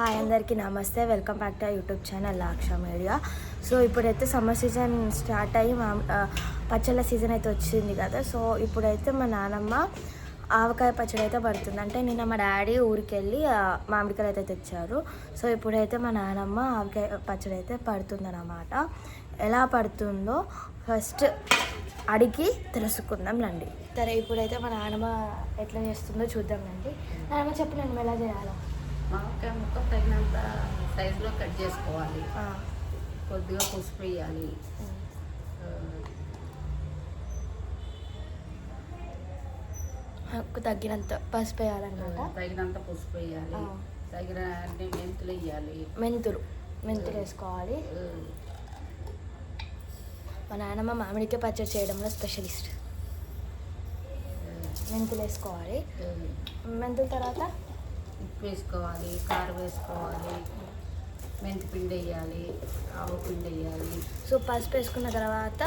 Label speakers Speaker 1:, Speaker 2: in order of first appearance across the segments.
Speaker 1: Hi అందరికీ నమస్తే, welcome back to YouTube channel Laksha media. So ఇప్పుడైతే సమ్మర్ సీజన్ స్టార్ట్ అయ్యి పచ్చళ్ళ సీజన్ అయితే వచ్చింది కదా. సో ఇప్పుడైతే మా నాన్నమ్మ ఆవకాయ పచ్చడి అయితే పడుతుంది. అంటే నిన్న మా డాడీ ఊరికి వెళ్ళి మామిడికాయలు అయితే తెచ్చారు. సో ఇప్పుడైతే మా నాన్నమ్మ ఆవకాయ పచ్చడి అయితే పడుతుందన్నమాట. ఎలా పడుతుందో ఫస్ట్ అడిగి తెలుసుకుందాం రండి. సరే ఇప్పుడైతే మా నాన్నమ్మ ఎట్లా చేస్తుందో చూద్దాం రండి. నాన్నమ్మ చెప్పు, నేను ఎలా చేయాలో.
Speaker 2: మామిడికాయ ముక్క తగినంత సైజులో కట్ చేసుకోవాలి. కొద్దిగా పసుపు వేయాలి.
Speaker 1: తగినంత పసుపు వేయాలన్నమాట.
Speaker 2: తగినంత పసుపు వేయాలి. తగిన అన్ని మెంతులు వేయాలి. మెంతులు
Speaker 1: వేసుకోవాలి. మా నాన్నమ్మ మామిడికాయ పచ్చడి చేయడంలో స్పెషలిస్ట్. మెంతులు వేసుకోవాలి. మెంతుల తర్వాత
Speaker 2: ఉప్పు వేసుకోవాలి, కారం వేసుకోవాలి, మెంతి పిండి వేయాలి, ఆవు పిండి వేయాలి.
Speaker 1: సో పసుపు వేసుకున్న తర్వాత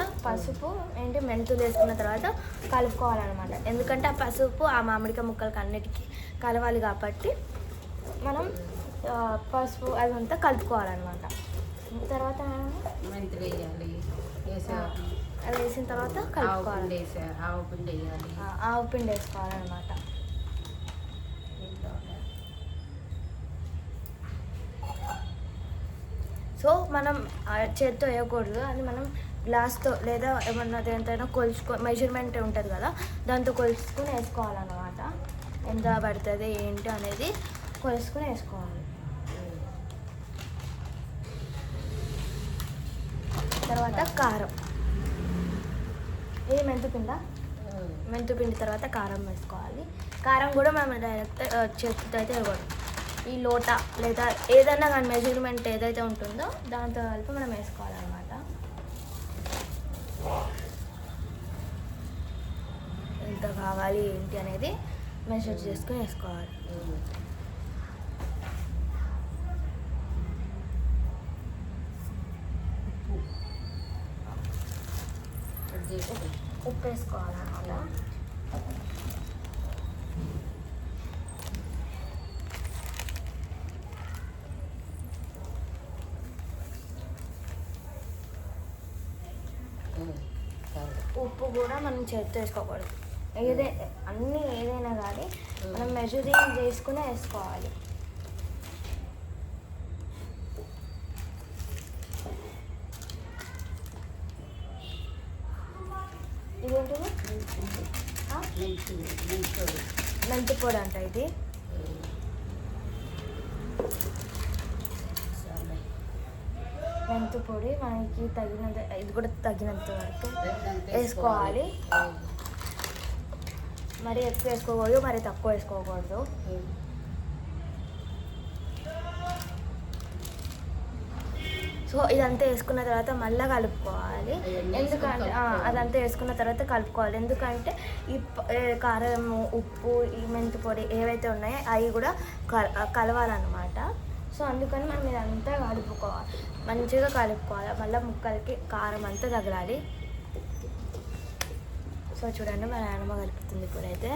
Speaker 1: మెంతులు వేసుకున్న తర్వాత కలుపుకోవాలన్నమాట. ఎందుకంటే ఆ పసుపు ఆ మామిడికాయ ముక్కలకి అన్నిటికీ కలవాలి కాబట్టి మనం పసుపు అదంతా కలుపుకోవాలన్నమాట. తర్వాత
Speaker 2: మెంతులు వేయాలి.
Speaker 1: అది వేసిన తర్వాత కలుపుకోవాలి.
Speaker 2: ఆవు పిండి వేయాలి.
Speaker 1: ఆవు పిండి వేసుకోవాలన్నమాట. సో మనం చేతితో వేయకూడదు, అది మనం గ్లాస్తో లేదా ఏమన్నా దేంతైనా మెజర్మెంట్ ఉంటుంది కదా, దాంతో కొలుసుకుని వేసుకోవాలన్నమాట. ఎంత పడుతుంది ఏంటి అనేది కొలుసుకుని వేసుకోవాలి. తర్వాత కారం, ఇది మెంతుపిండి తర్వాత కారం వేసుకోవాలి. కారం కూడా మనం డైరెక్ట్ చేతితో అయితే వేయకూడదు. ఈ లోటా లేదా ఏదైనా కానీ మెజర్మెంట్ ఏదైతే ఉంటుందో దాంతో కలిపి మనం వేసుకోవాలన్నమాట. ఎంత కావాలి ఏంటి అనేది మెజర్ చేసుకుని వేసుకోవాలి. ఉప్పు వేసుకోవాలన్నమాట. ఉప్పు కూడా మనం చేతితో వేసుకోకూడదు. ఏదైనా కానీ మనం మెజరింగ్ చేసుకుని వేసుకోవాలి. ఇదేంటిది? మెంతి పొడి అంట ఇది. మెంతి పొడి మనకి తగినంత, ఇది కూడా తగినంత వరకు వేసుకోవాలి. మరి ఎక్కువ వేసుకోకూడదు, మరి తక్కువ వేసుకోకూడదు. సో ఇదంతా వేసుకున్న తర్వాత మళ్ళీ కలుపుకోవాలి. ఎందుకంటే అదంతా వేసుకున్న తర్వాత కలుపుకోవాలి. ఎందుకంటే ఈ కారం, ఉప్పు, ఈ మెంతి పొడి ఏవైతే ఉన్నాయో అవి కూడా కలవాలన్నమాట. సో అందుకని మనం ఇదంతా కలుపుకోవాలి, మంచిగా కలుపుకోవాలి. మళ్ళీ ముక్కలకి కారం అంతా తగలాలి. సో చూడండి, మా నాన్నమ్మ కలుపుతుంది ఇప్పుడైతే.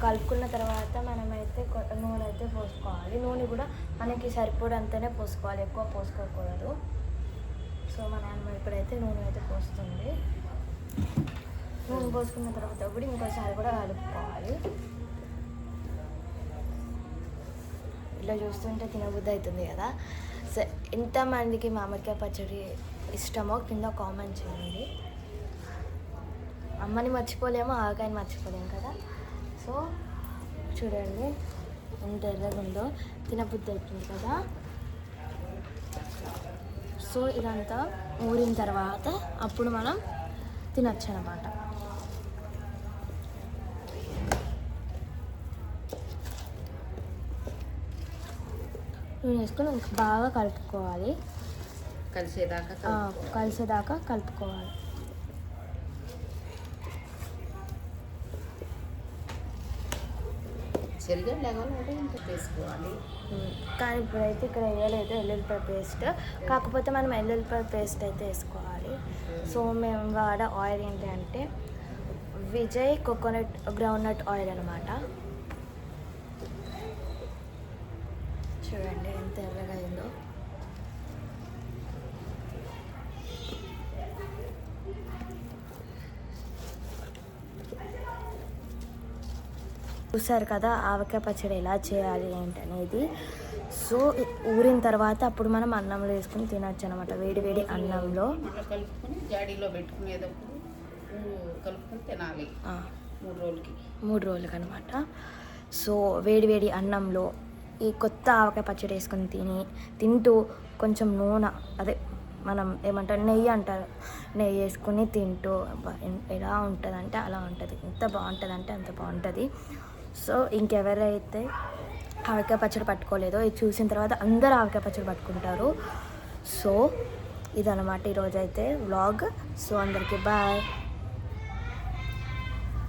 Speaker 1: కలుపుకున్న తర్వాత మనమైతే నూనె అయితే పోసుకోవాలి. నూనె కూడా మనకి సరిపడంతనే పోసుకోవాలి, ఎక్కువ పోసుకోకూడదు. సో మా నాన్నమ్మ ఇప్పుడైతే నూనె అయితే పోస్తుంది. నూనె పోసుకున్న తర్వాత కూడా ఇంకోసారి కూడా కలుపుకోవాలి. ఇట్లా చూస్తుంటే తినబుద్ధి అవుతుంది కదా. సో ఎంతమందికి మామిడికాయ పచ్చడి ఇష్టమో కింద కామెంట్ చేయండి. అమ్మని మర్చిపోలేము, ఆవకాయని మర్చిపోలేము కదా. సో చూడండి ఎంత ఎర్రగా ఉందో, తినబుద్ధి అవుతుంది కదా. సో ఇదంతా ఊరిన తర్వాత అప్పుడు మనం తినచ్చు అన్నమాట. నూనె వేసుకొని బాగా కలుపుకోవాలి. కలిసేదాకా కలుపుకోవాలి. కానీ ఇప్పుడైతే ఇక్కడ వేయలేదు ఎల్లుల్లిపాయ పేస్ట్. కాకపోతే మనం ఎల్లుల్లిపాయ పేస్ట్ అయితే వేసుకోవాలి. సో మేము వాడే ఆయిల్ ఏంటి అంటే విజయ్ కోకోనట్ గ్రౌండ్నట్ ఆయిల్ అనమాట. చూడండి ఎంత ఎర్రగా అయిందో. చూసారు కదా ఆవకాయ పచ్చడి ఎలా చేయాలి ఏంటనేది. సో ఊరిన తర్వాత అప్పుడు మనం అన్నంలో వేసుకుని తినచ్చు అనమాట, వేడి వేడి అన్నంలో.
Speaker 2: మళ్ళీ కలుపుకొని జాడీలో పెట్టుకునేటప్పుడు కలుపుకొని తినాలి 3 రోజులకి.
Speaker 1: 3 రోజులకి అనమాట. సో వేడి వేడి అన్నంలో ఈ కొత్త ఆవకాయ పచ్చడి వేసుకొని తింటూ కొంచెం నూనె, అదే మనం ఏమంటారు నెయ్యి అంటారు, నెయ్యి వేసుకుని తింటూ ఎలా ఉంటుందంటే అలా ఉంటుంది. ఎంత బాగుంటుందంటే అంత బాగుంటుంది. సో ఇంకెవరైతే ఆవకాయ పచ్చడి పట్టుకోలేదో ఇది చూసిన తర్వాత అందరూ ఆవకాయ పచ్చడి పట్టుకుంటారు. సో ఇదన్నమాట ఈరోజైతే వ్లాగ్. సో అందరికీ బాయ్.